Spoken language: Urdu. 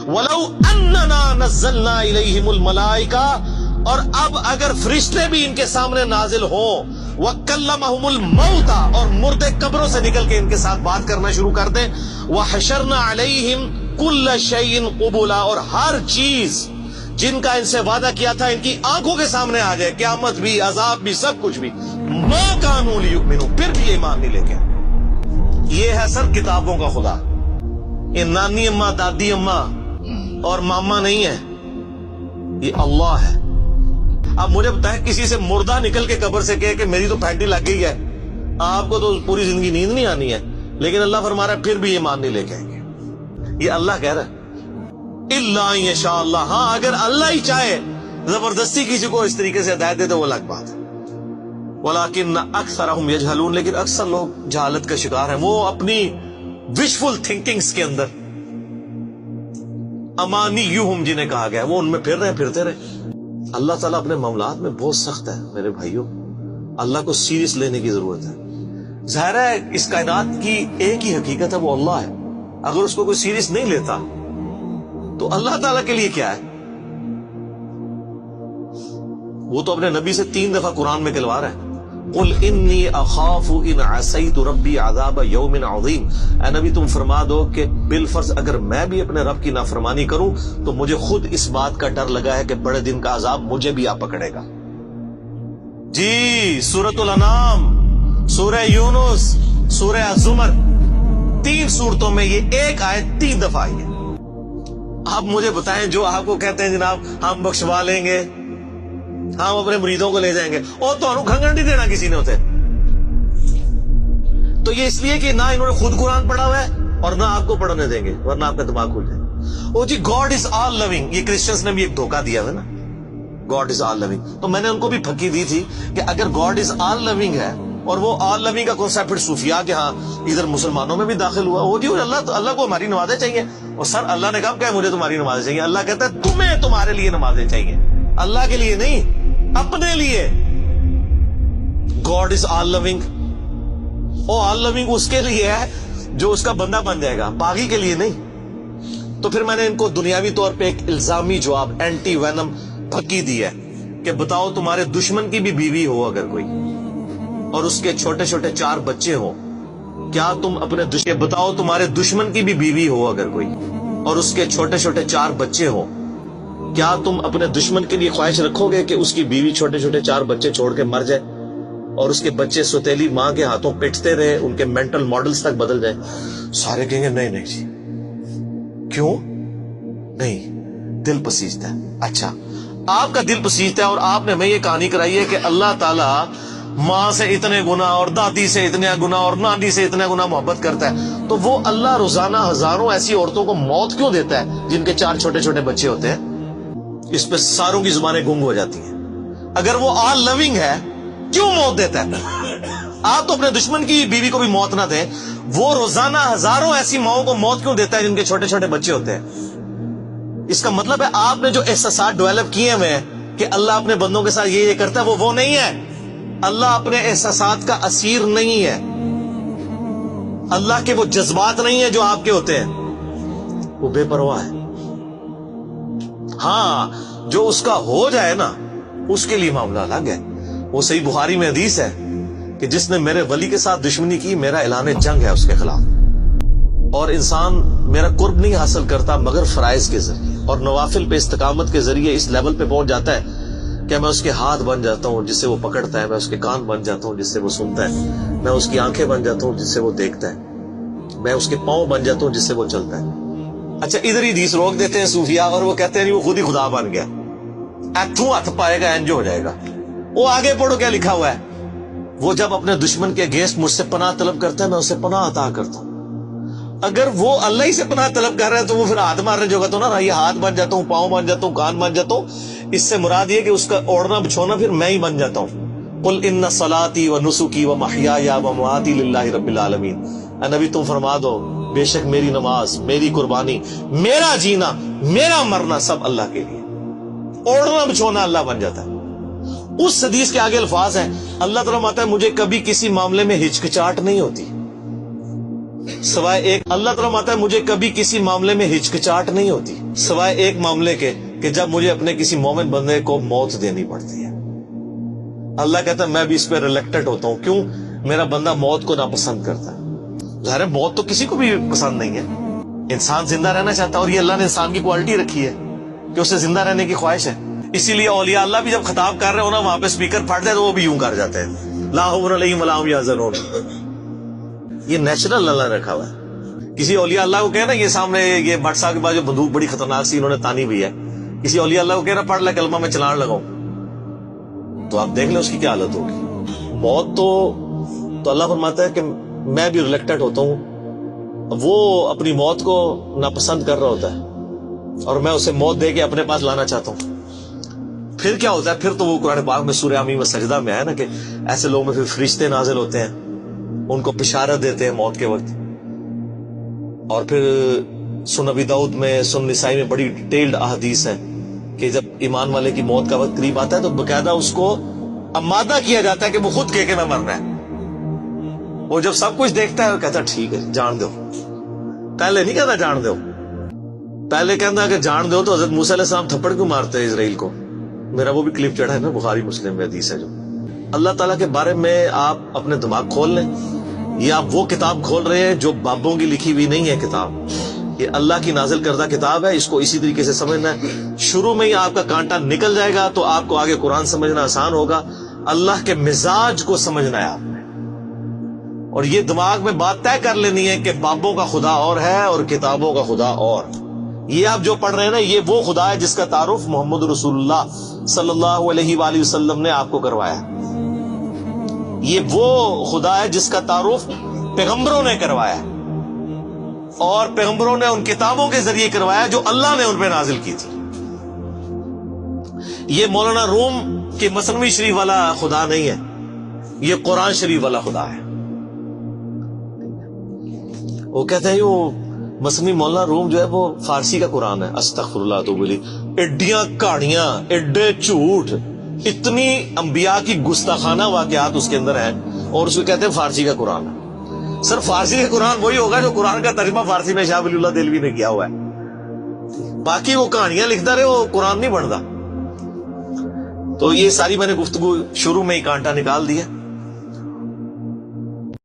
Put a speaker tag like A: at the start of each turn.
A: وَلَوْ أَنَّنَا نَزَّلْنَا إِلَيْهِمُ الْمَلَائِكَةَ، اور اب اگر فرشتے بھی ان کے سامنے نازل ہوں، وَكَلَّمَهُمُ الْمَوْتَى، اور مردے قبروں سے نکل کے ان کے ساتھ بات کرنا شروع کر دیں، وَحَشَرْنَا عَلَيْهِمْ كُلَّ شَيْءٍ قُبُلًا، اور ہر چیز جن کا ان سے وعدہ کیا تھا ان کی آنکھوں کے سامنے آ جائے، قیامت بھی، عذاب بھی، سب کچھ بھی، مَا كَانُوا لِيُؤْمِنُوا، پھر بھی ایمان نہیں لے کے آئے۔ یہ ہے سر کتابوں کا خدا، یہ نانی اماں، دادی اماں اور ماما نہیں ہے، یہ اللہ ہے۔ اب مجھے بتائیں، کسی سے مردہ نکل کے قبر سے کہے کہ میری تو پھینٹی لگ گئی ہے، آپ کو تو پوری زندگی نیند نہیں آنی ہے، لیکن اللہ فرما رہا ہے پھر بھی ایمان نہیں لے کے آئیں گے۔ یہ اللہ کہہ رہا ہے الا ان یشاء اللہ، ہاں اگر اللہ ہی چاہے زبردستی کسی کو اس طریقے سے ہدایت دے تو وہ الگ بات ہے۔ ولیکن اکثرہم یجہلون، لیکن اکثر لوگ جہالت کا شکار ہیں، وہ اپنی وشفل تھنکنگز کے اندر، امانیہم جنہیں کہا گیا، وہ ان میں پھر رہے پھرتے رہے۔ اللہ تعالیٰ اپنے معاملات میں بہت سخت ہے میرے بھائیوں، اللہ کو سیریس لینے کی ضرورت ہے۔ ظاہر ہے اس کائنات کی ایک ہی حقیقت ہے، وہ اللہ ہے، اگر اس کو کوئی سیریس نہیں لیتا تو اللہ تعالیٰ کے لیے کیا ہے؟ وہ تو اپنے نبی سے 3 دفعہ قرآن میں کہلوا رہا ہے، قل انی اخاف ان عصیت ربی عذاب یوم عظیم، اے نبی تم فرما دو کہ بالفرض اگر میں بھی اپنے رب کی نافرمانی کروں تو مجھے خود اس بات کا ڈر لگا ہے کہ بڑے دن کا عذاب مجھے بھی آ پکڑے گا۔ جی سورۃ الانعام، سورہ یونس، سورہ الزمر، 3 سورتوں میں یہ ایک آیت 3 دفعہ آئی ہے۔ آپ مجھے بتائیں، جو آپ کو کہتے ہیں جناب ہم بخشوا لیں گے، ہم اپنے مریدوں کو لے جائیں گے، اور تو انہوں کھنگن نہیں دینا کسی نے ہوتے، تو یہ اس لیے کہ نہ انہوں نے خود قرآن پڑھا ہوا ہے اور نہ آپ کو پڑھنے دیں گے، ورنہ آپ کا دماغ کھل جائے۔ او جی گاڈ از آل لونگ، یہ کرسچنز نے بھی ایک دھوکہ دیا ہے نا، گاڈ از آل لونگ، تو میں نے ان کو بھی پھکی دی تھی کہ اگر گاڈ از آل لونگ ہے اور وہ آل لونگ کا کانسیپٹ پھر صوفیاء کے ہاں ادھر مسلمانوں میں بھی داخل ہوا، وہ جی اللہ کو ہماری نمازیں چاہیے، اور سر اللہ نے کہا کہ مجھے تمہاری نمازیں چاہیے، اللہ کہتا ہے تمہیں تمہارے لیے نمازیں چاہیے، اللہ کے لیے نہیں، اپنے لیے۔ گاڈ از آل لونگ، او آل لونگ اس کے لیے ہے جو اس کا بندہ بن جائے گا، باغی کے لیے نہیں۔ تو پھر میں نے ان کو دنیاوی طور پہ ایک الزامی جواب، اینٹی وینم پھکی دی ہے کہ بتاؤ تمہارے دشمن کی بھی بیوی ہو اگر کوئی اور اس کے چھوٹے چھوٹے 4 بچے ہوں، کیا تم اپنے بتاؤ تمہارے دشمن کی بھی بیوی ہو اگر کوئی اور اس کے چھوٹے چھوٹے 4 بچے ہوں، کیا تم اپنے دشمن کے لیے خواہش رکھو گے کہ اس کی بیوی چھوٹے چھوٹے 4 بچے چھوڑ کے مر جائے اور اس کے بچے سوتیلی ماں کے ہاتھوں پٹتے رہے، ان کے مینٹل ماڈلز تک بدل جائیں؟ سارے کہیں گے نہیں نہیں جی، کیوں نہیں؟ دل پسیجتا ہے۔ اچھا آپ کا دل پسیجتا ہے اور آپ نے ہمیں یہ کہانی کرائی ہے کہ اللہ تعالیٰ ماں سے اتنے گنا اور دادی سے اتنے گنا اور نانی سے اتنے گنا محبت کرتا ہے، تو وہ اللہ روزانہ ہزاروں ایسی عورتوں کو موت کیوں دیتا ہے جن کے 4 چھوٹے چھوٹے بچے ہوتے ہیں؟ اس پہ ساروں کی زبانیں گنگ ہو جاتی ہیں۔ اگر وہ آل لونگ ہے کیوں موت دیتا ہے؟ آپ تو اپنے دشمن کی بیوی کو بھی موت نہ دیں، وہ روزانہ ہزاروں ایسی ماؤں کو موت کیوں دیتا ہے جن کے چھوٹے چھوٹے بچے ہوتے ہیں؟ اس کا مطلب ہے آپ نے جو احساسات ڈیولپ کیے ہوئے ہیں کہ اللہ اپنے بندوں کے ساتھ یہ کرتا ہے، وہ نہیں ہے۔ اللہ اپنے احساسات کا اسیر نہیں ہے، اللہ کے وہ جذبات نہیں ہیں جو آپ کے ہوتے ہیں، وہ بے پرواہ ہے۔ ہاں جو اس کا ہو جائے نا اس کے لیے معاملہ الگ ہے۔ وہ صحیح بخاری میں حدیث ہے کہ جس نے میرے ولی کے ساتھ دشمنی کی میرا اعلان جنگ ہے اس کے خلاف، اور انسان میرا قرب نہیں حاصل کرتا مگر فرائض کے ذریعے اور نوافل پہ استقامت کے ذریعے اس لیول پہ پہنچ جاتا ہے کہ میں اس کے ہاتھ بن جاتا ہوں جس سے وہ پکڑتا ہے، میں اس کے کان بن جاتا ہوں جس سے وہ سنتا ہے، میں اس کی آنکھیں بن جاتا ہوں جس سے وہ دیکھتا ہے، میں اس کے پاؤں بن جاتا ہوں جس سے وہ چلتا ہے۔ اچھا ادھر ہی حدیث روک دیتے ہیں صوفیاء اور وہ کہتے ہیں وہ خود ہی خدا بن گیا، ایتھوں ہاتھ پائے گا انج ہو جائے گا۔ وہ آگے پڑھو کیا لکھا ہوا ہے، وہ جب اپنے دشمن کے اگینسٹ مجھ سے پناہ طلب کرتا ہے میں اسے پناہ عطا کرتا ہوں۔ اگر وہ اللہ ہی سے پناہ طلب کر رہا ہے تو وہ پھر ہاتھ مارنے جو تو نا یہ ہاتھ بن جاتا ہوں، پاؤں بن جاتا ہوں، کان بن جاتا ہوں، اس سے مراد یہ کہ اس کا اوڑھنا بچھونا پھر میں ہی بن جاتا ہوں۔ قل ان صلاتي ونسكي ومحياي ومماتي للہ رب العالمین، اے نبی تم فرما دو بے شک میری نماز، میری قربانی، میرا جینا، میرا مرنا سب اللہ کے لیے، اوڑھنا بچھونا اللہ بن جاتا ہے۔ اس حدیث کے آگے الفاظ ہیں، اللہ تعالیٰ فرماتا ہے مجھے کبھی کسی معاملے میں ہچکچاہٹ نہیں ہوتی، سوائے ایک اللہ تعالیٰ ماتا ہے مجھے کبھی کسی معاملے میں ہچکچاہٹ نہیں ہوتی سوائے ایک معاملے کے کہ جب مجھے اپنے کسی مومن بندے کو موت دینی پڑتی ہے. اللہ کہتا ہے میں بھی اس پہ ریلیکٹڈ ہوتا ہوں. کیوں؟ میرا بندہ موت کو ناپسند کرتا ہے. ظاہر ہے موت تو کسی کو بھی پسند نہیں ہے. انسان زندہ رہنا چاہتا ہے اور یہ اللہ نے انسان کی کوالٹی رکھی ہے کہ اسے زندہ رہنے کی خواہش ہے. اسی لیے اولیاء اللہ بھی جب خطاب کر رہے ہو نا وہاں پہ اسپیکر پھٹ جائے تو وہ بھی یوں کر جاتے ہیں لا حول علیہم ولا هم یحزنون. یہ نیچرل اللہ نے رکھا ہوا ہے. کسی اولیاء اللہ کو کہنا یہ سامنے یہ بٹ صاحب کے پاس جو بندوق بڑی خطرناک سی انہوں نے تانی بھی ہے, کسی اولیاء اللہ کو کہنا پڑھ لے کلمہ میں چلان لگاؤں تو آپ دیکھ لیں اس کی کیا حالت ہوگی. موت تو اللہ فرماتا ہے کہ میں بھی ریلیکٹڈ ہوتا ہوں. وہ اپنی موت کو ناپسند کر رہا ہوتا ہے اور میں اسے موت دے کے اپنے پاس لانا چاہتا ہوں. پھر کیا ہوتا ہے؟ پھر تو وہ قرآن پاک میں سورہ حمیم سجدہ میں ہے نا کہ ایسے لوگوں میں پھر فرشتے نازل ہوتے ہیں, ان کو بشارت دیتے ہیں موت کے وقت. اور پھر سنن ابی داؤد میں سنن نسائی میں بڑی ڈیٹیلڈ احادیث ہیں کہ جب ایمان والے کی موت کا وقت قریب آتا ہے تو باقاعدہ اس کو آمادہ کیا جاتا ہے کہ وہ خود کہ میں مرنا ہے. وہ جب سب کچھ دیکھتا ہے وہ کہتا ہے ٹھیک ہے جان دو. پہلے نہیں کہتا جان دو, پہلے کہتا کہ جان دو تو حضرت موسیٰ علیہ السلام تھپڑ کیوں مارتے ہیں اسرائیل کو. میرا وہ بھی کلپ چڑھا ہے نا بخاری مسلم میں حدیث ہے. جو اللہ تعالیٰ کے بارے میں آپ اپنے دماغ کھول لیں. یہ آپ وہ کتاب کھول رہے ہیں جو بابوں کی لکھی ہوئی نہیں ہے کتاب, یہ اللہ کی نازل کردہ کتاب ہے. اس کو اسی طریقے سے سمجھنا ہے. شروع میں ہی آپ کا کانٹا نکل جائے گا تو آپ کو آگے قرآن سمجھنا آسان ہوگا. اللہ کے مزاج کو سمجھنا ہے آپ نے, اور یہ دماغ میں بات طے کر لینی ہے کہ بابوں کا خدا اور ہے اور کتابوں کا خدا اور. یہ آپ جو پڑھ رہے ہیں نا یہ وہ خدا ہے جس کا تعارف محمد رسول اللہ صلی اللہ علیہ وآلہ وسلم نے آپ کو کروایا. یہ وہ خدا ہے جس کا تعارف پیغمبروں نے کروایا اور پیغمبروں نے ان کتابوں کے ذریعے کروایا جو اللہ نے ان پہ نازل کی تھی. یہ مولانا روم کے مثنوی شریف والا خدا نہیں ہے, یہ قرآن شریف والا خدا ہے. وہ کہتے ہیں وہ مثنوی مولانا روم جو ہے وہ فارسی کا قرآن ہے. استغفر اللہ تو بولی ایڈیاں کہانیاں ایڈے جھوٹ اتنی انبیاء کی گستاخانہ واقعات اس کے اندر ہیں اور اس کو کہتے ہیں فارسی کا قرآن ہے. سر فارسی کا قرآن وہی ہوگا جو قرآن کا ترجمہ فارسی میں شاہ ولی اللہ دہلوی نے کیا ہوا ہے. باقی وہ کہانیاں لکھتا رہے وہ قرآن نہیں بنتا. تو یہ ساری میں نے گفتگو شروع میں ہی کانٹا نکال دیا.